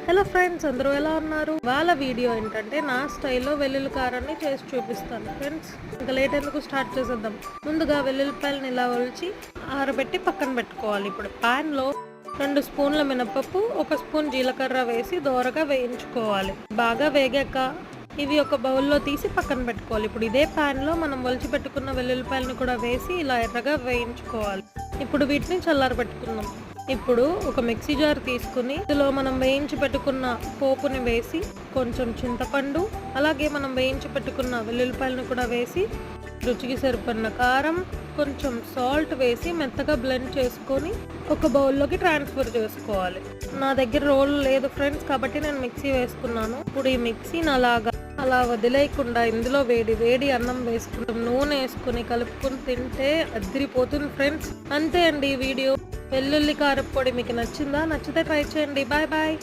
Hello friends, అందరూ ఎలా ఉన్నారు? వాళ్ళ వీడియో ఏంటంటే నా స్టైల్లో వెల్లుల్లి కారాన్ని చేసి చూపిస్తాను ఫ్రెండ్స్. ఇంకా లేట్ ఎందుకు, స్టార్ట్ చేసేద్దాం. ముందుగా వెల్లుల్లిపాయలను ఇలా ఒలిచి ఆరబెట్టి పక్కన పెట్టుకోవాలి. ఇప్పుడు ప్యాన్లో 2 స్పూన్ల మినపప్పు, 1 స్పూన్ జీలకర్ర వేసి దోరగా వేయించుకోవాలి. బాగా వేగాక ఇవి ఒక బౌల్లో తీసి పక్కన పెట్టుకోవాలి. ఇప్పుడు ఇదే ప్యాన్లో మనం ఒలిచి పెట్టుకున్న వెల్లుల్లిపాయలను కూడా వేసి ఇలా ఎర్రగా వేయించుకోవాలి. ఇప్పుడు వీటిని చల్లారబెట్టుకుందాం. ఇప్పుడు ఒక మిక్సీ జార్ తీసుకుని ఇందులో మనం వేయించి పెట్టుకున్న పోపుని వేసి, కొంచెం చింతపండు, అలాగే మనం వేయించి పెట్టుకున్న వెల్లుల్లిపాయలను కూడా వేసి, రుచికి సరిపడిన కారం, కొంచెం సాల్ట్ వేసి మెత్తగా బ్లెండ్ చేసుకొని ఒక బౌల్లోకి ట్రాన్స్ఫర్ చేసుకోవాలి. నా దగ్గర రోల్ లేదు ఫ్రెండ్స్, కాబట్టి నేను మిక్సీ వేసుకున్నాను. ఇప్పుడు ఈ మిక్సీని అలా వదిలేయకుండా ఇందులో వేడి అన్నం వేసుకుంటాం, నూనె వేసుకుని కలుపుకొని తింటే అదిరిపోతుంది ఫ్రెండ్స్. అంతే అండి ఈ వీడియో. వెల్లుల్లి కారప్పొడి మీకు నచ్చిందా? నచ్చితే ట్రై చేయండి. Bye bye.